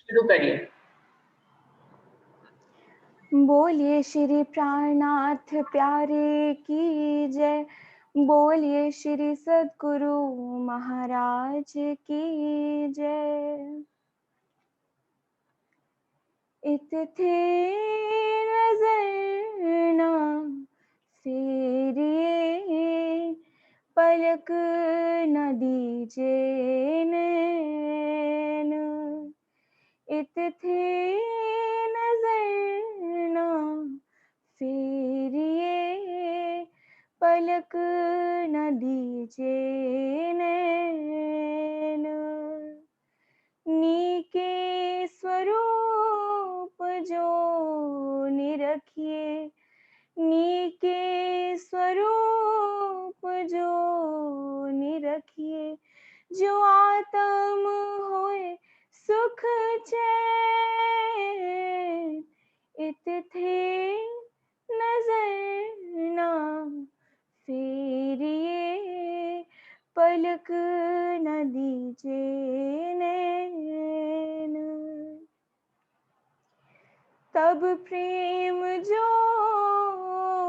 शुरू करिए। बोलिए श्री प्राणनाथ प्यारे की जय। बोलिए श्री सद्गुरु महाराज की जय। इत थे नजर ना फेरिए, पलक न दीजिए नैन। इत थे नजर ना फेरिए, पलक न दीजिए नैन। नीके स्वरूप जो निरखिए, नीके स्वरूप जो निरखिए, जो आत्म होए सुख चैन। इत थे नजर ना फेरिए, पलक न दीजिए नैन। तब प्रेम जो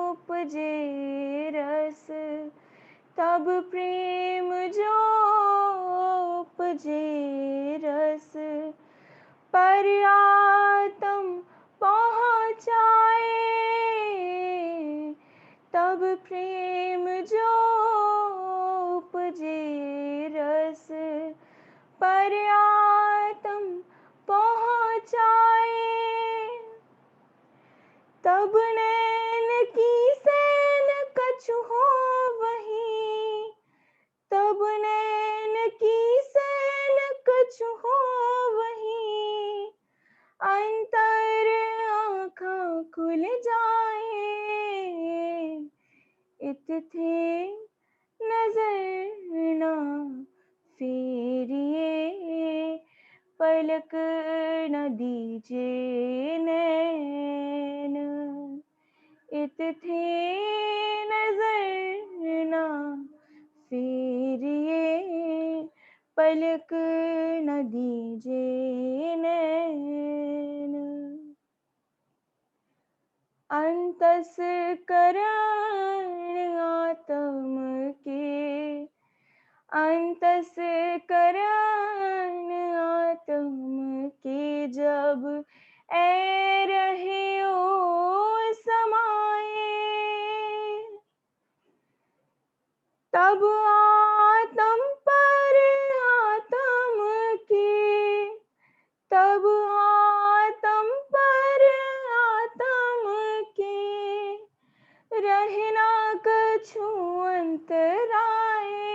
उपजे रस, तब प्रेम जो उपजे रस, पर आत्म पहुँचाए। तब प्रेम जो उपजे रस, पर आत्म पहुँचाए। तब नैन की सैन कछु हो वही, तब नैन की सैन कछु हो वही, अंतर आँखां खुल जाए। इत थे नजर ना फेरिए, पलक न दीजिए नैन। इत थे नजर ना फेरिए, पलक न दीजिए नैन। अंतस्करण आत्म के, अंतस्करण आत्म के, जब ऐ रहे ओ समाए। तब आत्म पर आत्म के, तब आत्म पर आत्म के, रहना कछु अंतराए।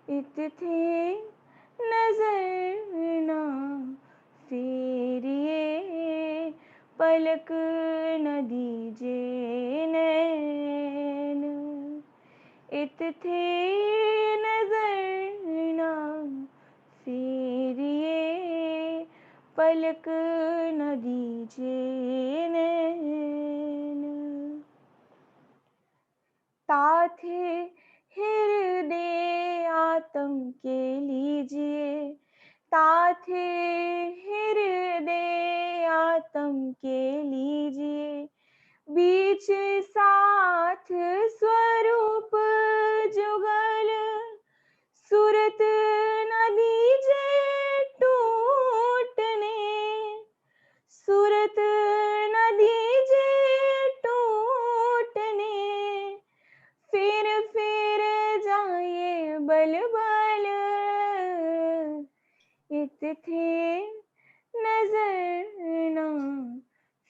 इत थे नजर ना फेरिए, पलक न दीजिए नैन। इत थे नजर ना फेरिए, पलक न दीजिए नैन। ताथे हृदय आत्म के लीजिए, ताथे हृदय आत्म के लीजिए, बीच साथ स्वरूप जुगल, सूरत न दीजिए टूटने, सूरत न दीजिए टूटने। फिर जाइए बल बल, इत थे नजर ना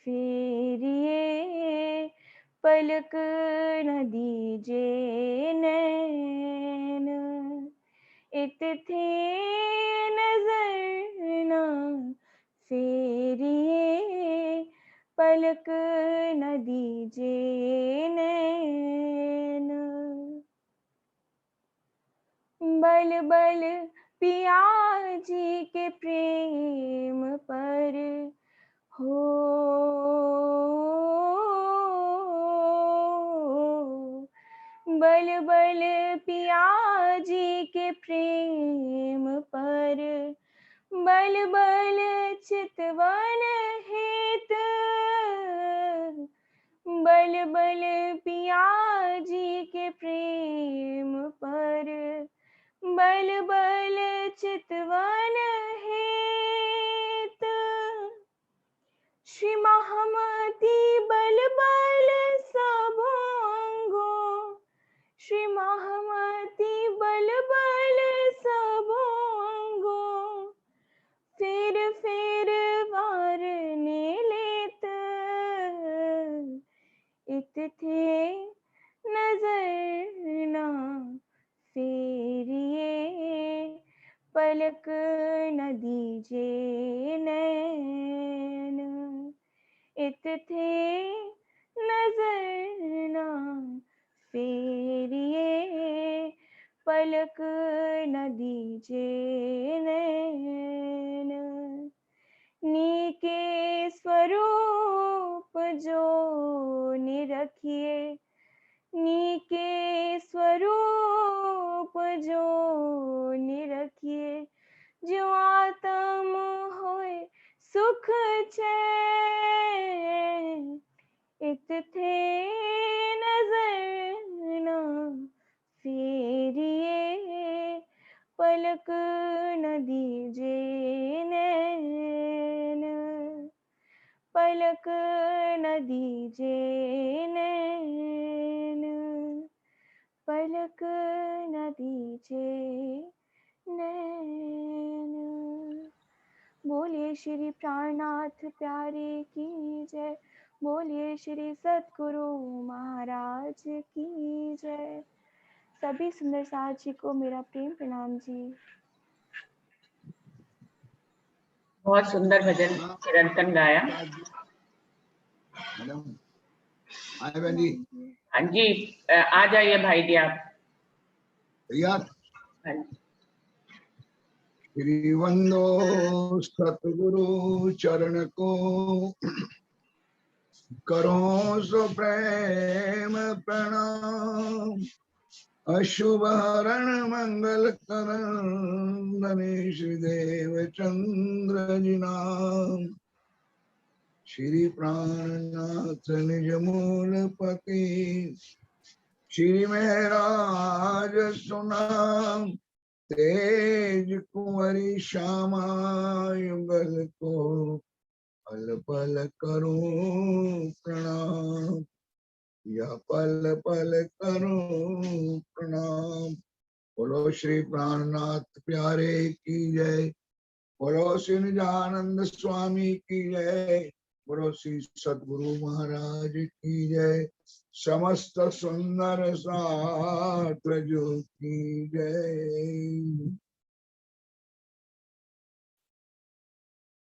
फेरिए, पलक न दीजिए नैन। इत थे नजर ना फेरिए, पलक न दीजिए नैन। बल बल पिया जी के प्रेम पर हो, बल बल पिया जी के प्रेम पर, बल चितवन हेत, बल बल पिया जी के प्रेम पर, बल बल चितवन हेत। श्री महामती बल बल सबोंगो, श्री महामती बल बल सबोंगो, फिर वारने लेत, इत थे नजर ना फेरिए, पलक न दीजे नैन, इत थे नजर ना फेरिए, पलक न दीजे नैन। नीके स्वरूप जो निरखिए, नीके स्वरूप जो निरखिए, जो आत्म होए सुख चैन, इत थे नजर ना फेरिए, पलक न दीजे नैन, पलक न दीजे नैन, पलक न दीजे नैन। बोलिए श्री प्राणनाथ प्यारे की जय, बोलिए श्री सद्गुरु महाराज की जय। सभी सुंदर साथ जी को मेरा प्रेम प्रणाम जी। बहुत सुंदर भजन चिरंतन गाया। हाँ जी, आ जाइए भाई जी आप यार। हाँ जी। श्री वंदो सतगुरु चरण को, करो सो प्रेम प्रणाम, अशुभ हरण मंगल करण, धनेश देव चंद्र जी नाम। श्री प्राणनाथ निज मूल पति, श्री महराज सुनाम, तेज कुंवरी श्यामा युगल को, पल पल करूं प्रणाम, या पल पल करूं प्रणाम। बोलो श्री प्राणनाथ प्यारे की जय, बोलो श्री निजानंद स्वामी की जय, बोलो श्री सद्गुरु महाराज की जय, समस्त सुंदर साथ जो की जय।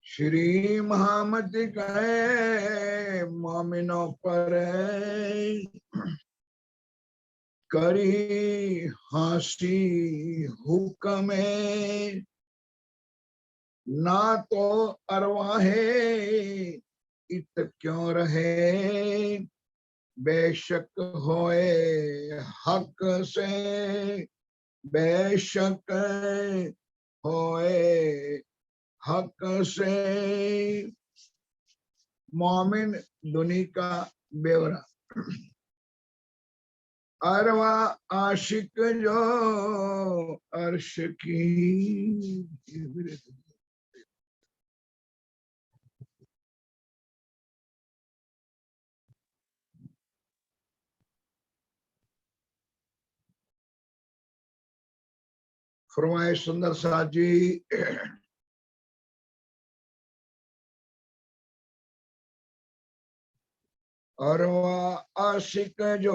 श्री महामति कहे मोमिनो पर, करी हंसी हुक्मे, ना तो अरवाहे इत क्यों रहे, बेशक होए हक से, बेशक होए हक से। मोमिन दुनी का बेवरा, अरवा आशिक जो अर्श की। फरमाए सुंदर साथ जी, और वह आशिक जो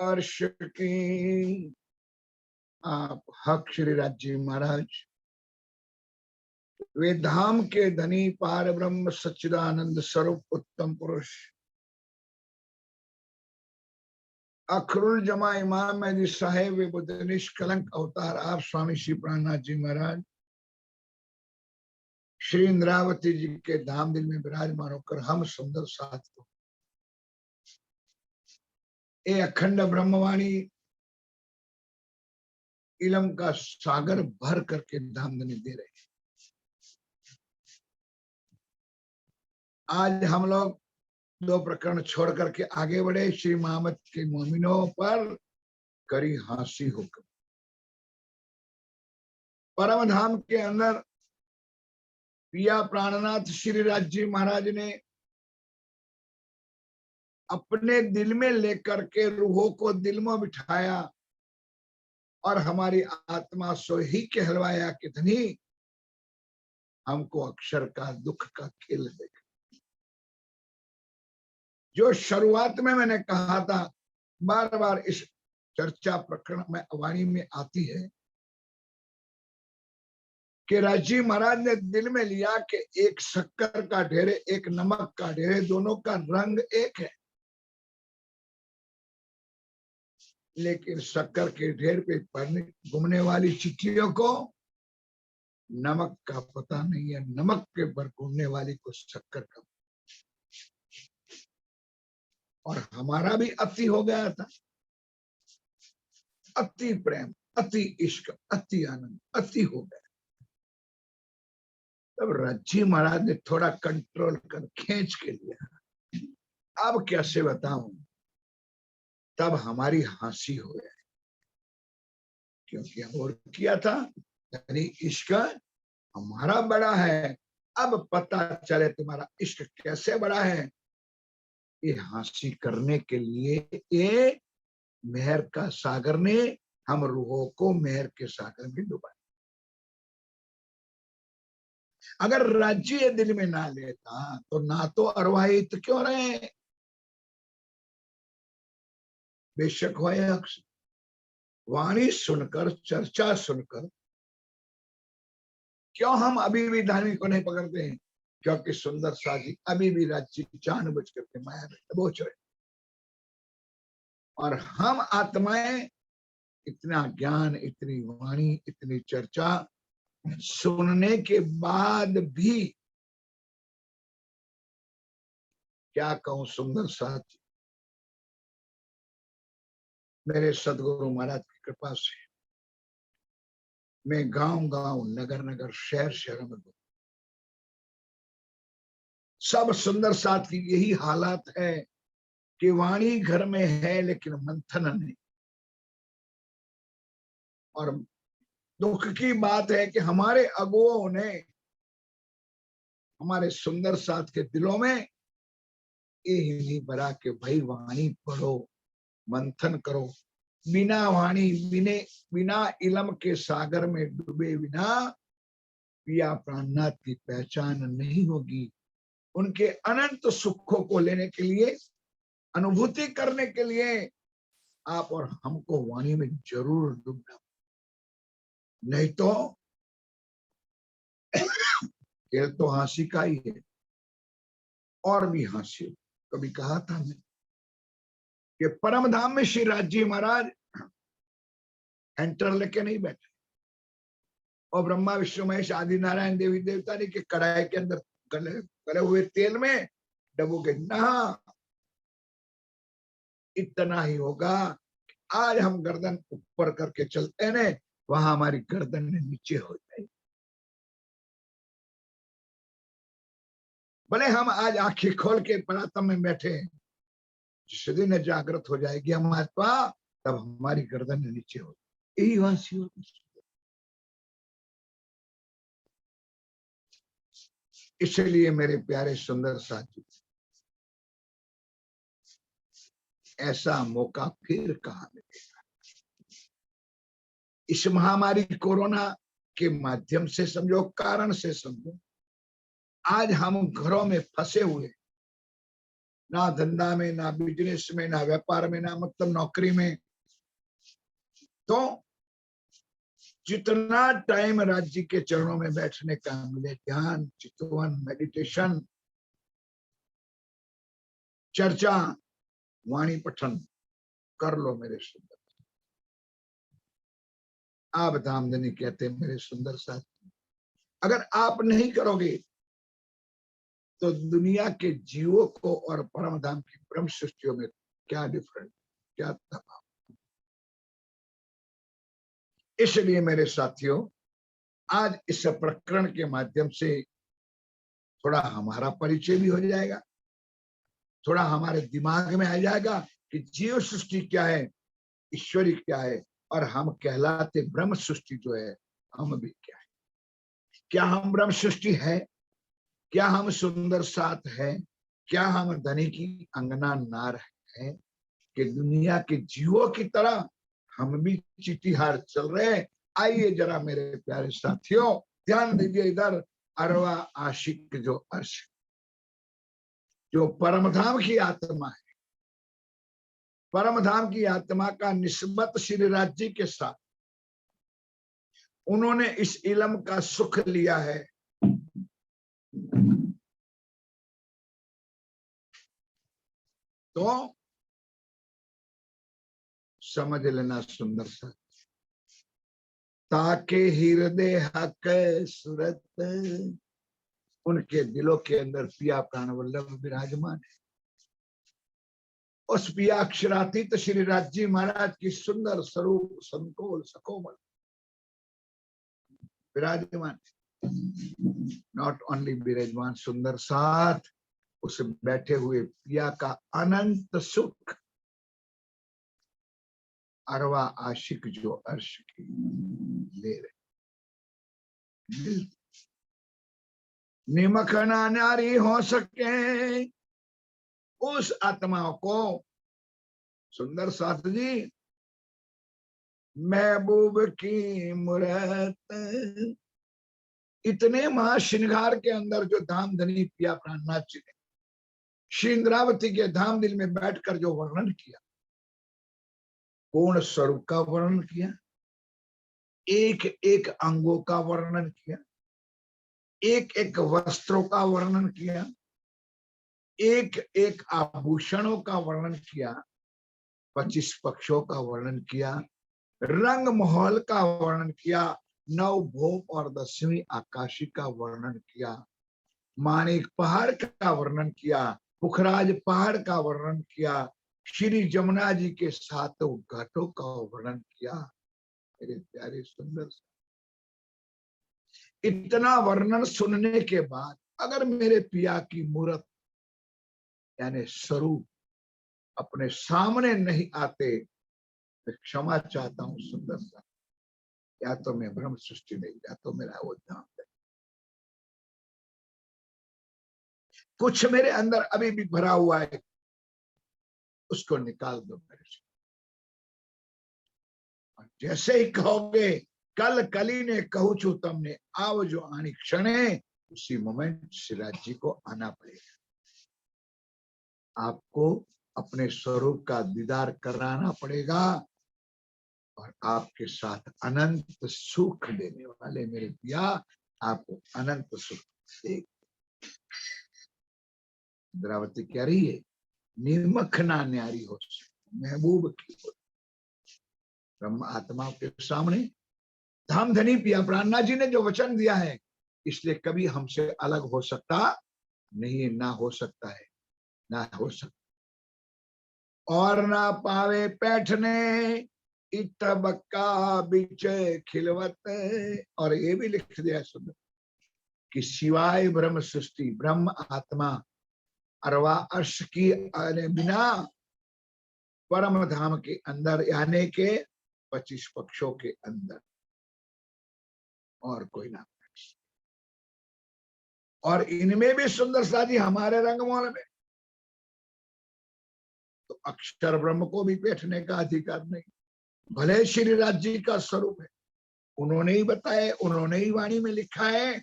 अर्श की। आप हक श्री राज जी महाराज, वे धाम के धनी पार ब्रह्म सच्चिदानंद स्वरूप उत्तम पुरुष, अखरुल जमा इमाम मेहदी साहेब वे बुद्ध निष्कलंक अवतार आप स्वामी श्री प्राणनाथ जी महाराज, श्री इंद्रावती जी के धाम दिल में विराजमान होकर हम सुंदर साथ को ये अखंड ब्रह्मवाणी इलम का सागर भर करके धाम देने दे रहे हैं। आज हम लोग 2 प्रकरण छोड़ करके आगे बढ़े। श्री मोहम्मद के मोमिनों पर करी हंसी हुक्म। परम धाम के अंदर पिया प्राणनाथ श्री राज जी महाराज ने अपने दिल में लेकर के रूहों को दिल में बिठाया और हमारी आत्मा सो ही कहलवाया कितनी हमको अक्षर का दुख का खेल देख। जो शुरुआत में मैंने कहा था, बार बार इस चर्चा प्रकरण में वाणी में आती है कि राजी महाराज ने दिल में लिया कि एक शक्कर का ढेरे एक नमक का ढेरे, दोनों का रंग एक है, लेकिन शक्कर के ढेर पे पड़ने घूमने वाली चिट्ठियों को नमक का पता नहीं है, नमक के पर घूमने वाली को शक्कर का। और हमारा भी अति हो गया था, अति प्रेम, अति इश्क, अति आनंद, अति हो गया। तब राजी महाराज ने थोड़ा कंट्रोल कर खींच के लिया। अब कैसे बताऊं, तब हमारी हंसी हो गई, क्योंकि और किया था, यानी इश्क हमारा बड़ा है। अब पता चले तुम्हारा इश्क कैसे बड़ा है, ये हंसी करने के लिए ये मेहर का सागर ने हम रूहों को मेहर के सागर में डुबाया। अगर राज्य दिल में ना लेता तो ना तो अरवाहित क्यों रहे, बेशक हो अक्सर वाणी सुनकर, चर्चा सुनकर क्यों हम अभी भी धार्मिक को नहीं पकड़ते हैं, क्योंकि सुंदर साजी अभी भी राज्य जानबूझ करके माया में दबोच रहे। और हम आत्माएं इतना ज्ञान, इतनी वाणी, इतनी चर्चा सुनने के बाद भी क्या कहूं, सुंदर साथी मेरे सदगुरु महाराज की कृपा से मैं गांव-गांव, नगर-नगर, शहर-शहर में सब सुंदर साथ की यही हालात है कि वाणी घर में है लेकिन मंथन नहीं। और दुख की बात है कि हमारे अगुओं ने हमारे सुंदर साथ के दिलों में यही नहीं भरा कि भाई वाणी पढ़ो, मंथन करो। बिना वाणी, बिना इलम के सागर में डूबे बिना पिया प्राणनाथ की पहचान नहीं होगी। उनके अनंत सुखों को लेने के लिए, अनुभूति करने के लिए आप और हमको वाणी में जरूर डूबना, नहीं तो खेल तो हंसी का ही है और भी हंसी। कभी कहा था मैं कि परम धाम में श्री राज जी महाराज एंटर लेके नहीं बैठे और ब्रह्मा विष्णु महेश आदि नारायण देवी देवता ने कि कढ़ाई के अंदर गले हुए तेल में डबोगे ना, इतना ही होगा। आज हम गर्दन ऊपर करके चलते हैं, वहां हमारी गर्दन नीचे हो जाएगी। भले हम आज आंखें खोल के परातम में बैठे, जिस दिन जागृत हो जाएगी हम आत्मा, तब हमारी गर्दन नीचे हो, यही हंसी होगी। इसलिए मेरे प्यारे सुंदर साथी, ऐसा मौका फिर कहां मिलेगा। इस महामारी कोरोना के माध्यम से समझो, कारण से समझो, आज हम घरों में फंसे हुए, ना धंधा में, ना बिजनेस में, ना व्यापार में, ना मतलब नौकरी में। तो जितना टाइम राज्य के चरणों में बैठने का मिले, ध्यान, चितवन, मेडिटेशन, चर्चा, वाणी पठन कर लो मेरे सुंदर। आप धामधनी कहते हैं मेरे सुंदर साथी, अगर आप नहीं करोगे तो दुनिया के जीवों को और परम धाम की ब्रह्म सृष्टियों में क्या डिफरेंस, क्या तफावत। इसलिए मेरे साथियों, आज इस प्रकरण के माध्यम से थोड़ा हमारा परिचय भी हो जाएगा, थोड़ा हमारे दिमाग में आ जाएगा कि जीव सृष्टि क्या है, ईश्वरी क्या है, और हम कहलाते ब्रह्म सृष्टि जो है हम भी क्या है। क्या हम ब्रह्म सृष्टि है? क्या हम सुंदर साथ है? क्या हम धनी की अंगना नार है कि दुनिया के जीवों की तरह हम भी चिट्ठीहार चल रहे हैं? आइए जरा मेरे प्यारे साथियों ध्यान दीजिए इधर। अरवा आशिक जो अर्श, जो परमधाम की आत्मा है, परमधाम की आत्मा का निस्बत श्री राज जी के साथ उन्होंने इस इलम का सुख लिया है। तो समझ लेना सुंदर सा, ताके हृदय हक सूरत, उनके दिलों के अंदर पिया प्राण वल्लभ विराजमान है। उस पिया अक्षरातीत श्री राज जी महाराज की सुंदर स्वरूप संकोल सकोमल विराजमान, नॉट ओनली विराजमान, सुंदर साथ उस बैठे हुए पिया का अनंत सुख अरवा आशिक जो अर्श की ले रहे। निमखना नारी हो सके उस आत्मा को, सुंदर साथ जी, महबूब की मूरत, इतने महाश्रृंगार के अंदर जो धाम धनी पिया प्राणनाथ जी ने श्री इंद्रावती के धाम दिल में बैठकर जो वर्णन किया, पूर्ण स्वरूप का वर्णन किया, एक एक अंगों का वर्णन किया, एक एक वस्त्रों का वर्णन किया, एक एक आभूषणों का वर्णन किया, 25 पक्षों का वर्णन किया, रंग महल का वर्णन किया, 9 भोप और 10वीं आकाशी का वर्णन किया, माणिक पहाड़ का वर्णन किया, पुखराज पहाड़ का वर्णन किया, श्री जमुना जी के 7 घाटों का वर्णन किया। मेरे प्यारे सुंदर, इतना वर्णन सुनने के बाद अगर मेरे पिया की मूर्त यानी स्वरूप अपने सामने नहीं आते तो क्षमा चाहता हूं सुंदर सा, या तो मैं ब्रह्म सृष्टि नहीं, या तो मेरा वो धाम है। कुछ मेरे अंदर अभी भी भरा हुआ है, उसको निकाल दो मेरे से। और जैसे ही कहोगे कल कली ने कहू छू तमने आव जो आनी क्षणे, उसी मोमेंट सिराज जी को आना पड़ेगा। आपको अपने स्वरूप का दीदार कराना पड़ेगा और आपके साथ अनंत सुख देने वाले मेरे पिया आपको अनंत सुख देंगे। इंद्रावती कह रही है, निर्मखना न्यारी हो महबूब की हो। ब्रह्म आत्मा के सामने धाम धनी पिया प्राणनाथ जी ने जो वचन दिया है, इसलिए कभी हमसे अलग हो सकता नहीं, ना हो सकता है, ना हो सकता। और ना पावे पैठने इत बक्का बीच खिलवत, और ये भी लिख दिया सुंदर कि सिवाय ब्रह्म सृष्टि ब्रह्म आत्मा अरवा अर्श की आने बिना परम धाम के अंदर यानी के 25 पक्षों के अंदर और कोई ना। और इनमें भी सुंदर साजी हमारे रंगमहल में तो अक्षर ब्रह्म को भी बैठने का अधिकार नहीं। भले श्री राज जी का स्वरूप है, उन्होंने ही बताया, उन्होंने ही वाणी में लिखा है,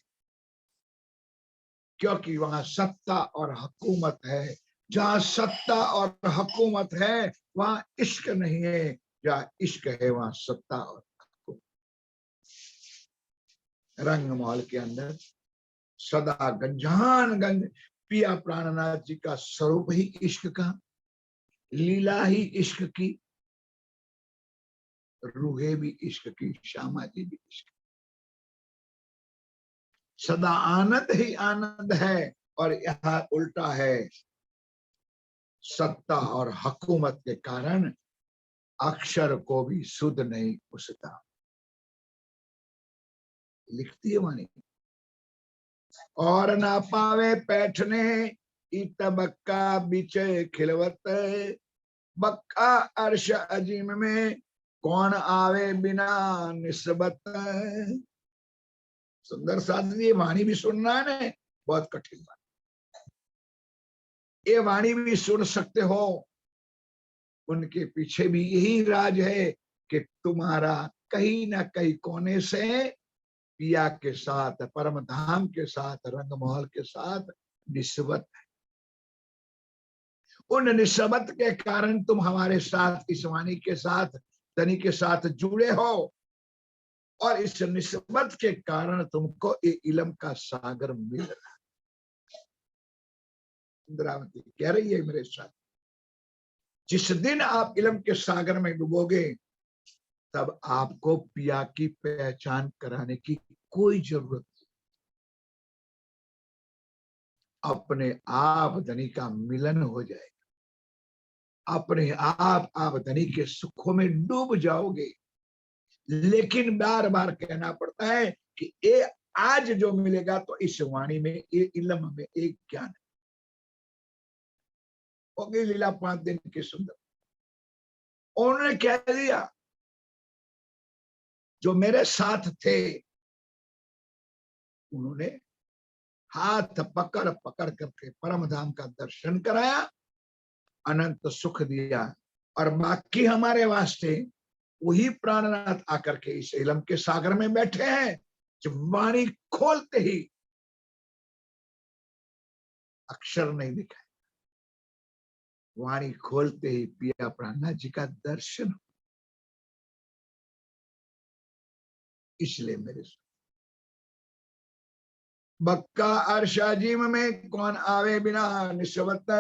क्योंकि वहां सत्ता और हुकूमत है। जहां सत्ता और हुकूमत है वहां इश्क नहीं है, जहां इश्क है वहां सत्ता और हुकूमत। रंगमहल के अंदर सदा गंजान गंज पिया प्राणनाथ जी का स्वरूप ही इश्क का, लीला ही इश्क की, रूहे भी इश्क की, श्यामा जी भी इश्क, सदा आनंद ही आनंद है। और यहाँ उल्टा है, सत्ता और हुकूमत के कारण अक्षर को भी सुध नहीं उसका। लिखती है वाणी, और ना पावे पैठने इत बक्का बिचे खिलवत। बक्का अर्श अजीम में कौन आवे बिना निस्बत। सुंदर साथ ये वाणी भी सुनना है ना, बहुत कठिन बात। ये वाणी भी सुन सकते हो, उनके पीछे भी यही राज है कि तुम्हारा कहीं ना कहीं कोने से पिया के साथ, परम धाम के साथ, रंगमहल के साथ निस्बत है। उन निस्बत के कारण तुम हमारे साथ, इस वाणी के साथ, धनी के साथ जुड़े हो, और इस निस्बत के कारण तुमको ये इल्म का सागर मिल रहा है। इंद्रावती कह रही है मेरे साथ, जिस दिन आप इल्म के सागर में डूबोगे, तब आपको पिया की पहचान कराने की कोई जरूरत नहीं। अपने आप धनी का मिलन हो जाएगा, अपने आप धनी के सुखों में डूब जाओगे। लेकिन बार बार कहना पड़ता है कि ये आज जो मिलेगा, तो इस वाणी में, ये इल्म में एक ज्ञान है। हो गई लीला 5 दिन की सुंदर। उन्होंने कह दिया, जो मेरे साथ थे, उन्होंने हाथ पकड़ पकड़ करके परम धाम का दर्शन कराया, अनंत सुख दिया। और बाकी हमारे वास्ते वही प्राणनाथ आकर के इस इल्म के सागर में बैठे हैं, जो वाणी खोलते ही अक्षर नहीं दिखाए, वाणी खोलते ही पिया प्राणनाथ जी का दर्शन। इसलिए मेरे बक्का अर्शाजीम में कौन आवे बिना निस्बत।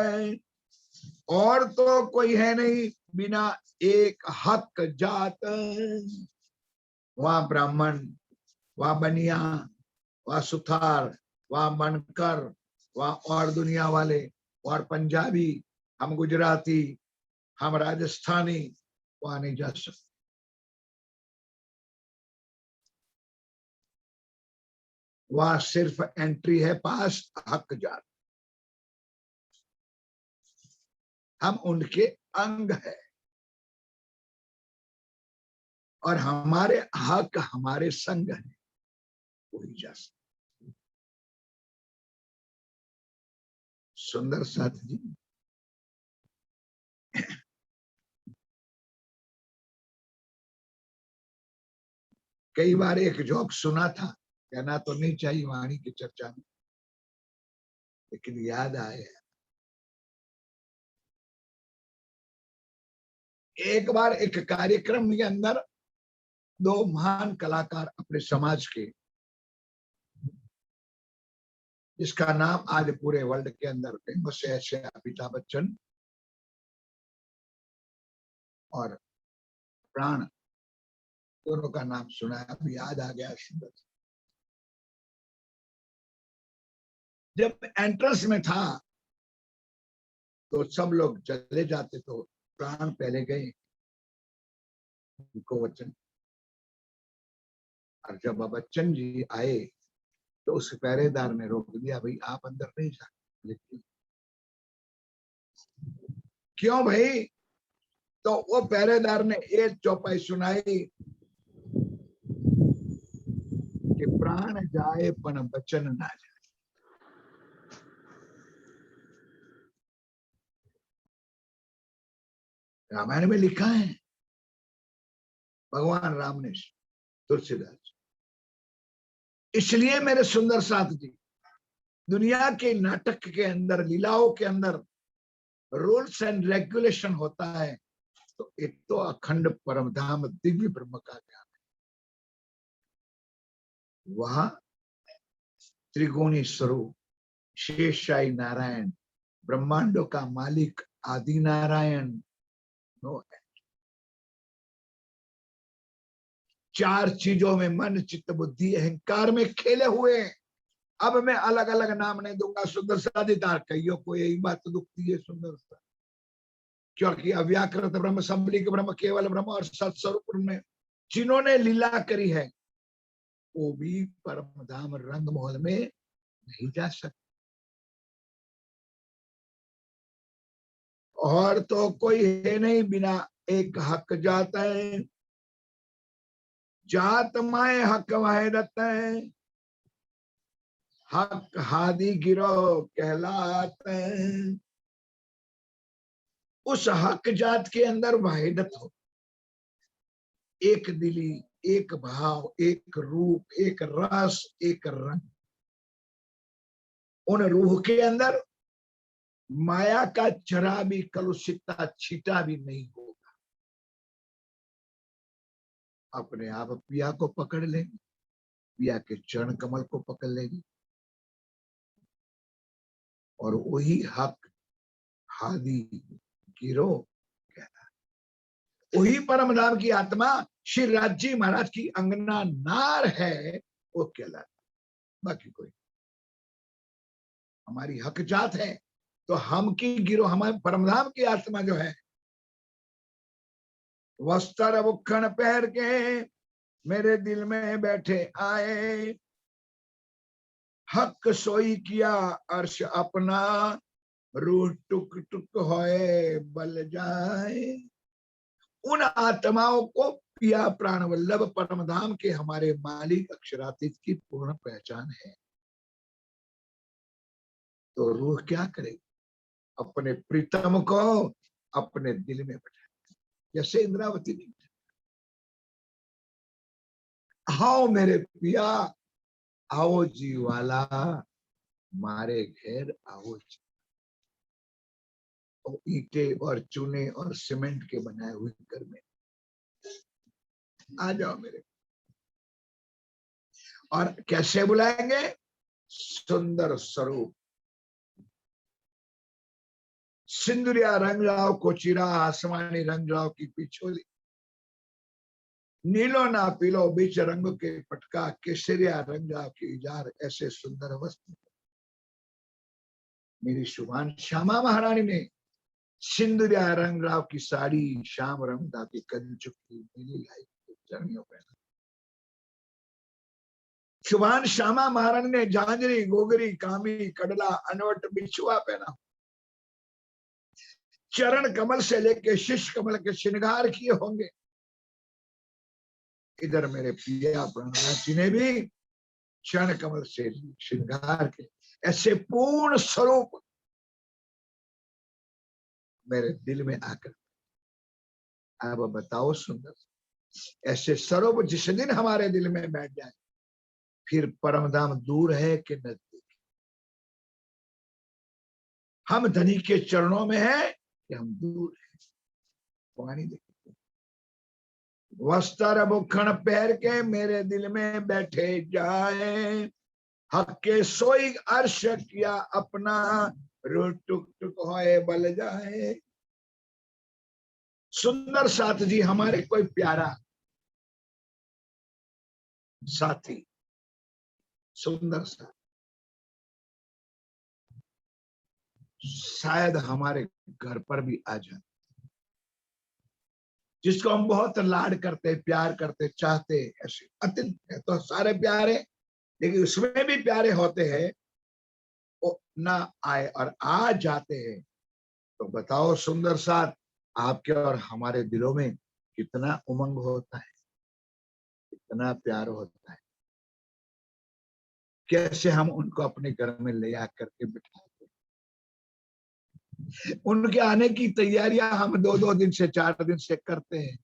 और तो कोई है नहीं बिना एक हक जात। वहां ब्राह्मण, वहां बनिया, वहां सुथार, वहां बनकर, वहां और दुनिया वाले, और पंजाबी, हम गुजराती, हम राजस्थानी, वहां नहीं जा सकते। वहां सिर्फ एंट्री है पास हक जात। हम उनके अंग है, और हमारे हक हमारे संग है, वही जा सकते। सुंदर साथ जी, कई बार एक जोक सुना था, कहना तो नहीं चाहिए वाणी की चर्चा में, लेकिन याद आए। एक बार एक कार्यक्रम के अंदर 2 महान कलाकार अपने समाज के, जिसका नाम आज पूरे वर्ल्ड के अंदर फेमस है, ऐसे अमिताभ बच्चन और प्राण, दोनों का नाम सुना है, अभी याद आ गया। सुंदर, जब एंट्रेंस में था तो सब लोग चले जाते, तो प्राण पहले गए उनको वचन। और जब बच्चन जी आए तो उस पहरेदार ने रोक दिया, भाई आप अंदर नहीं जा। लेकिन क्यों भाई? तो वो पहरेदार ने एक चौपाई सुनाई कि प्राण जाए पण वचन ना जाए। रामायण में लिखा है, भगवान राम ने, तुलसीदास। इसलिए मेरे सुंदर साथ जी, दुनिया के नाटक के अंदर, लीलाओं के अंदर रूल्स एंड रेगुलेशन होता है, तो एक तो अखंड परमधाम दिव्य ब्रह्म का ज्ञान है। वह त्रिगुणी स्वरूप शेषशाही नारायण, ब्रह्मांडों का मालिक आदि नारायण नो है। 4 चीजों में मन, चित्त, बुद्धि, अहंकार में खेले हुए। अब मैं अलग अलग नाम नहीं दूंगा। सुंदर साधिदार कईयों को यही बात दुखती है सुंदर सा, क्योंकि अव्याकृत ब्रह्म, संबलिक ब्रह्म, केवल ब्रह्म और सत्स्वरूप में जिन्होंने लीला करी है, वो भी परमधाम रंगमहल में नहीं जा सकते। और तो कोई है नहीं बिना एक हक जात है, जात माए हक वाहिदत है, हक हादी गिरो कहलाते हैं। उस हक जात के अंदर वाहिदत हो, एक दिली, एक भाव, एक रूप, एक रस, एक रंग। उन रूह के अंदर माया का जरा भी कलुषितता छीटा भी नहीं होगा। अपने आप पिया को पकड़ लेंगे, पिया के चरण कमल को पकड़ लेंगे, और वही हक हादी गिरो कहता है। वही परम धाम की आत्मा श्री राजी महाराज की अंगना नार है, वो कहलाता। बाकी कोई हमारी हक जात है, तो हम की गिरो, हमारे परमधाम की आत्मा जो है, वस्त्र बुखण पहन के मेरे दिल में बैठे आए, हक सोई किया अर्श अपना, रूह टुक टुक होए बल जाए। उन आत्माओं को पिया प्राण वल्लभ परमधाम के हमारे मालिक अक्षरातीत की पूर्ण पहचान है। तो रूह क्या करेगी? अपने प्रीतम को अपने दिल में बैठा, जैसे इंद्रावती ने। आओ मेरे पिया, आओ जी वाला, मारे घेर आओ जी। और ईंटे और चूने और सीमेंट के बनाए हुए घर में आ जाओ मेरे। और कैसे बुलाएंगे? सुंदर स्वरूप, सिंदूरिया रंग लाओ कोचिरा, आसमानी रंग लाओ की पिछोली, नीलो ना पीलो बीच रंग के पटका, केसरिया रंग लाओ की इजार, ऐसे सुंदर वस्त्र। मेरी शुभान श्यामा महारानी ने सिंदूरिया रंग लाओ की साड़ी, श्याम रंग दा की कंचुक की नीली लाई चरणियों पहना। शुभान श्यामा महारानी ने झांझरी, गोगरी, कामी, कडला, अनवट बिछुआ पहना। चरण कमल से लेके शीश कमल के श्रृंगार किए होंगे। इधर मेरे पिया प्राणनाथ जी ने भी चरण कमल से श्रृंगार के ऐसे पूर्ण स्वरूप मेरे दिल में आकर। अब बताओ सुंदर, ऐसे स्वरूप जिस दिन हमारे दिल में बैठ जाए, फिर परमधाम दूर है कि नजदीक? हम धनी के चरणों में है कि हम दूर है? पानी देखते। वस्त्र बुखण पहन के मेरे दिल में बैठे जाए, हक के सोई अर्श किया अपना, रू टुक टुक होए बल जाए। सुंदर साथ जी, हमारे कोई प्यारा साथी, सुंदर सा, शायद हमारे घर पर भी आ जाए, जिसको हम बहुत लाड करते, प्यार करते, चाहते। ऐसे अत्यंत है तो सारे प्यारे, लेकिन उसमें भी प्यारे होते हैं, वो ना आए और आ जाते हैं। तो बताओ सुंदर साथ, आपके और हमारे दिलों में कितना उमंग होता है, कितना प्यार होता है। कैसे हम उनको अपने घर में ले आकर के बिठाते, उनके आने की तैयारियां हम 2-2 दिन से 4 दिन से करते हैं।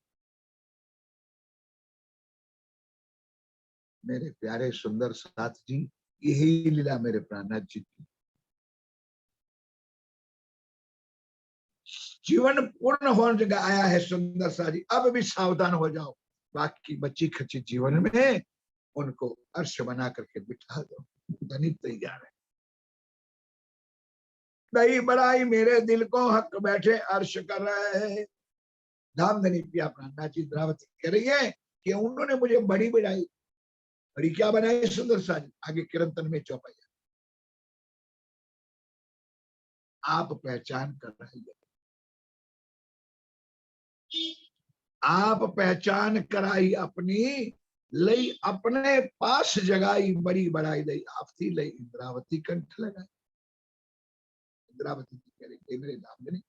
मेरे प्यारे सुंदर साथ जी, यही लीला मेरे प्राणनाथ जी की। जीवन पूर्ण होने जगह आया है सुंदर सा जी, अब भी सावधान हो जाओ। बाकी बच्ची खच्ची जीवन में उनको अर्श बना करके बिठा दो, धनी तैयार है। दही बड़ाई मेरे दिल को हक बैठे अर्श कर रहे हैं। धामधनी पिया प्राणनाथ जी द्रावती कह रही है कि उन्होंने मुझे बड़ी बढ़ाई। बड़ी क्या बनाई सुंदर सा जी? आगे कीर्तन में चौपाई। आप पहचान कर रही है, आप पहचान कराई अपनी, लई अपने पास जगाई बड़ी बड़ाई लई आपती लई इंद्रावती कंठ लगाई। इंद्रावती जी कह रही मेरे दामिनी,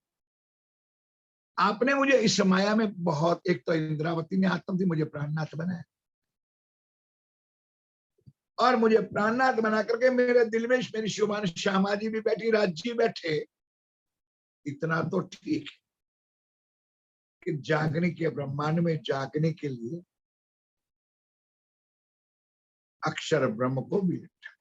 आपने मुझे इस माया में बहुत, एक तो इंद्रावती ने आत्म थी, मुझे प्राणनाथ बनाया, और मुझे प्राणनाथ बना करके मेरे दिल में मेरी शुभान श्यामा जी भी बैठी, राज जी बैठे। इतना तो ठीक है कि जागने के, ब्रह्मांड में जागने के लिए अक्षर ब्रह्म को भी लिखा,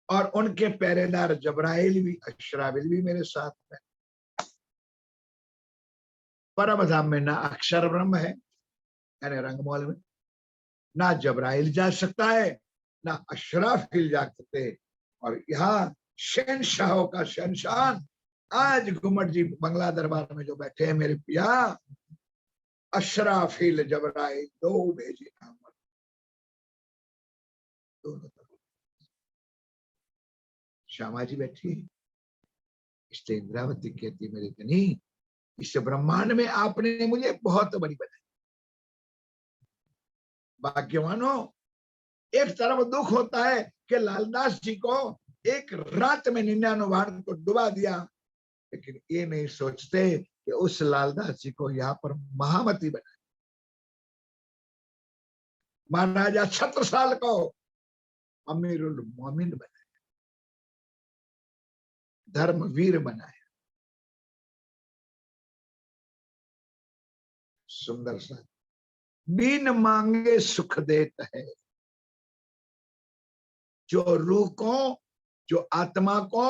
और उनके पहरेदार जबराइल भी, अशराविल भी मेरे साथ में। परम धाम में ना अक्षर ब्रह्म है यानी रंगमहल में, ना जबराइल जा सकता है, ना अशराफिल जा सकते, और यहाँ शहनशाहों का शहनशाह आज घुमट जी बंगला दरबार में जो बैठे हैं मेरे पिया, अशराफिल जबराइल दो भेजे अमर, दोनों तरफ श्यामा जी बैठी है। इसलिए इंद्रावती कहती मेरे धनी, इस ब्रह्मांड में आपने मुझे बहुत बड़ी बनाई। भाग्यवानो, एक तरफ दुख होता है कि लालदास जी को एक रात में 99 बाण को डुबा दिया, लेकिन ये नहीं सोचते कि उस लालदास जी को यहाँ पर महामती बनाया, महाराजा छत्रसाल को अमीरुल मोमिन बनाया, धर्मवीर बनाया। सुंदर सा, बिन मांगे सुख देता है, जो रूह को, जो आत्मा को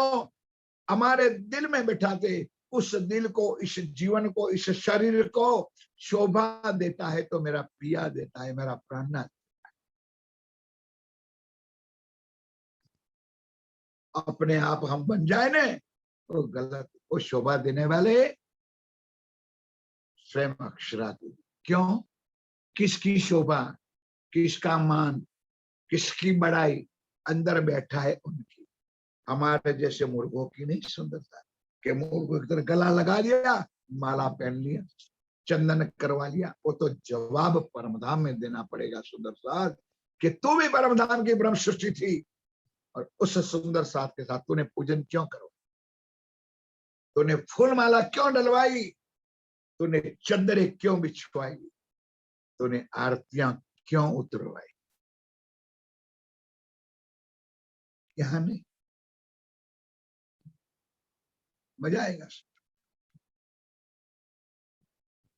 हमारे दिल में बिठाते, उस दिल को, इस जीवन को, इस शरीर को शोभा देता है तो मेरा पिया देता है, मेरा प्राणनाथ देता है। अपने आप हम बन जाए ना तो गलत, वो शोभा देने वाले स्वयं अक्षरादि। क्यों? किसकी शोभा, किसका मान, किसकी बड़ाई अंदर बैठा है उनकी, हमारे जैसे मुर्गों की नहीं सुंदरता कि मुर्गों की तरह गला लगा लिया, माला पहन लिया, चंदन करवा लिया। वो तो जवाब परमधाम में देना पड़ेगा सुंदर साथ कि तू भी परमधाम की ब्रह्म सृष्टि थी, और उस सुंदर साथ के साथ तूने पूजन क्यों करो, तूने फूल माला क्यों डलवाई, तूने चंदरे क्यों बिछवाई, तूने आरतियां क्यों उतरवाई। यहां नहीं, मजा आएगा।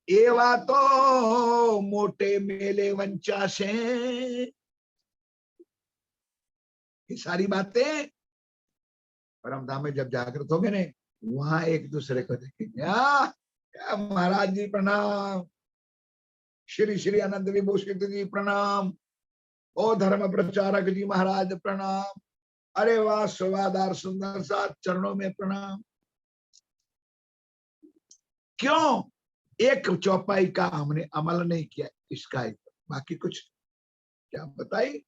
एवा तो मोटे मेले वंचा से, ये सारी बातें परमधाम में जब जागृत होंगे ने, वहां एक दूसरे को देखेंगे। महाराज जी प्रणाम, श्री श्री अनंत विभूषित जी प्रणाम, ओ धर्म प्रचारक जी महाराज प्रणाम, अरे वाह स्वादार सुंदर साथ चरणों में प्रणाम। क्यों? एक चौपाई का हमने अमल नहीं किया, इसका एक, बाकी कुछ क्या बताई।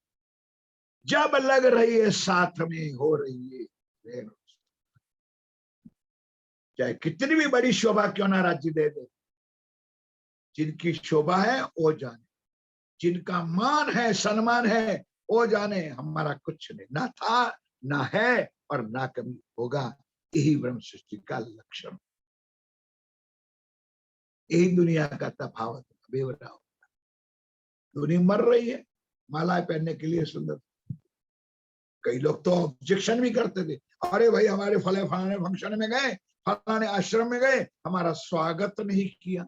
जब लग रही है साथ में हो रही है, चाहे कितनी भी बड़ी शोभा क्यों ना राज्य दे दे, जिनकी शोभा है वो जाने, जिनका मान है, सम्मान है, वो जाने। हमारा कुछ नहीं, ना था, ना है, और ना कभी होगा। यही ब्रह्म सृष्टि का लक्षण, यही दुनिया का तफावत, बेवरा होगा। दुनिया मर रही है मालाएं पहनने के लिए सुंदर। कई लोग तो ऑब्जेक्शन भी करते थे, अरे भाई हमारे फलाने फंक्शन में गए, फलाने आश्रम में गए, हमारा स्वागत नहीं किया।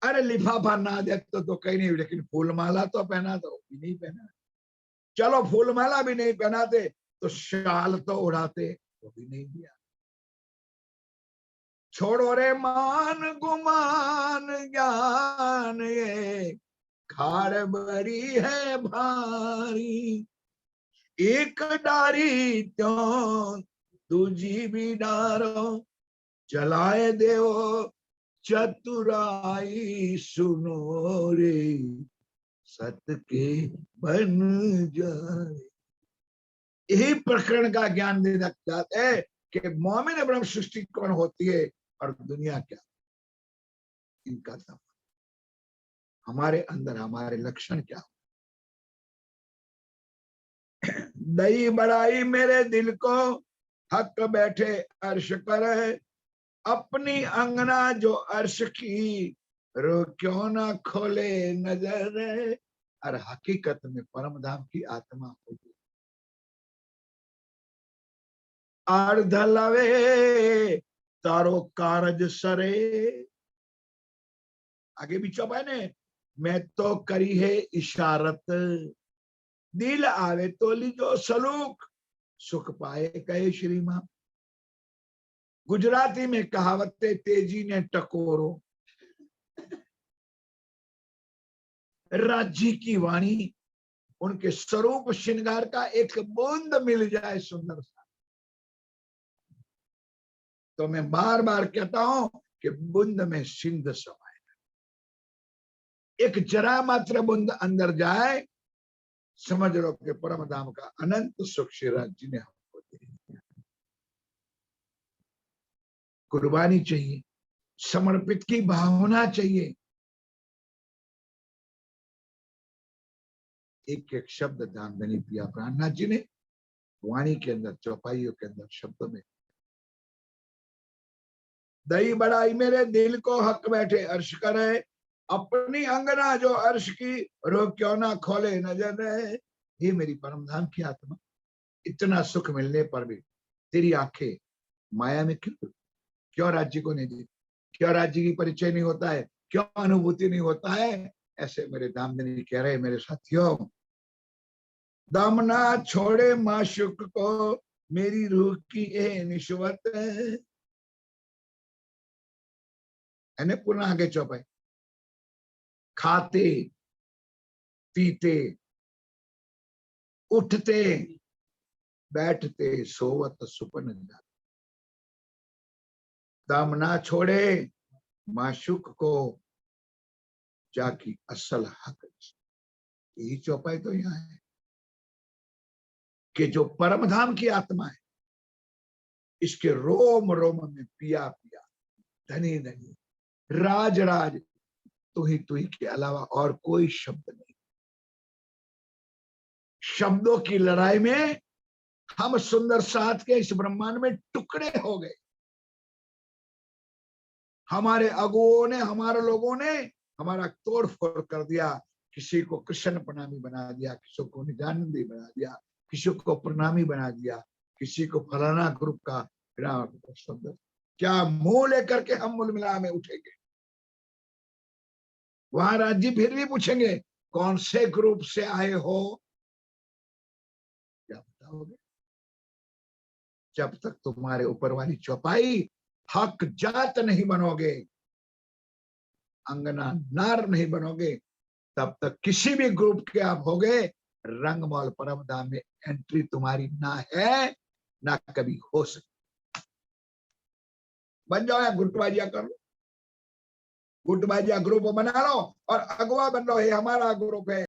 अरे लिफाफा ना दे तो कहीं नहीं, लेकिन फूलमाला तो पहना दो, भी नहीं पहना। चलो फूलमाला भी नहीं पहनाते तो शाल तो उड़ाते, वो भी नहीं दिया। छोड़ो रे मान गुमान ज्ञान, ये खाड़ बड़ी है भारी, एक डारी त्यों दूजी भी डारो, चलाए देवो चतुराई, सुनो रे सत के बन जाए। यही प्रकरण का ज्ञान देना चाहते हैं कि मोमिन ब्रह्म सृष्टि कौन होती है और दुनिया क्या। इनका दम, हमारे अंदर हमारे लक्षण क्या हो। दई बड़ाई मेरे दिल को हक बैठे अर्श पर, अपनी अंगना जो अर्श की रो क्यों ना खोले नजर। और हकीकत में परम धाम की आत्मा होगी। अर्ध लवे तारो कारज सरे, आगे भी चौपाई ने, मैं तो करी है इशारत, दिल आवे तो लीजो सलूक, सुख पाए कहे श्री मां। गुजराती में कहावत है, तेजी ने टकोरो, राज्य की वाणी, उनके स्वरूप श्रृंगार का एक बूंद मिल जाए सुंदर सा, तो मैं बार बार कहता हूं कि बूंद में सिंध समाए। एक जरा मात्र बूंद अंदर जाए, समझ लो कि परम धाम का अनंत सुख श्रीराज जी ने हमको दे दिया। कुर्बानी चाहिए, समर्पित की भावना चाहिए। एक एक शब्द दामदनी पिया प्राणनाथ जी ने वाणी के अंदर, चौपाइयों के अंदर शब्दों में, दई बड़ाई मेरे दिल को हक बैठे अर्श करे, अपनी अंगना जो अर्श की रो क्यों ना खोले नजर रहे। ये मेरी परम धाम की आत्मा, इतना सुख मिलने पर भी तेरी आंखें माया में क्यों राज्य को नहीं दी, क्यों राज्य की परिचय नहीं होता है, क्यों अनुभूति नहीं होता है। ऐसे मेरे दामदनी कह रहे मेरे साथियों, दम ना छोड़े माशुक को मेरी रूह की ए निश्वत है। पुनः आगे चौपाई, खाते पीते उठते बैठते सोवत सुपन जाते, दम ना छोड़े माशुक को जाकी असल हक। यही चौपाई तो यहाँ है कि जो परम धाम की आत्मा है, इसके रोम रोम में पिया पिया, धनी धनी, राज राज, तू ही के अलावा और कोई शब्द नहीं। शब्दों की लड़ाई में हम सुंदर साथ के इस ब्रह्मांड में टुकड़े हो गए। हमारे अगुओं ने, हमारे लोगों ने हमारा तोड़ फोड़ कर दिया। किसी को कृष्ण प्रणामी बना दिया, किसी को निजानंदी बना दिया, किसी को प्रणामी बना दिया, किसी को फलाना ग्रुप का शब्द। क्या मुंह लेकर के हम मूल मिला में उठेंगे? वहां राज्य फिर भी पूछेंगे कौन से ग्रुप से आए हो, क्या बताओगे? जब तक तुम्हारे ऊपर वाली चौपाई हक जात नहीं बनोगे, अंगना नार नहीं बनोगे, तब तक किसी भी ग्रुप के आप होगे, रंगमौल परम धाम में एंट्री तुम्हारी ना है ना कभी हो सकती। बन जाओ या गुटबाजिया कर लो, गुटबाजिया ग्रुप बना लो और अगवा बन लो, ये हमारा ग्रुप है।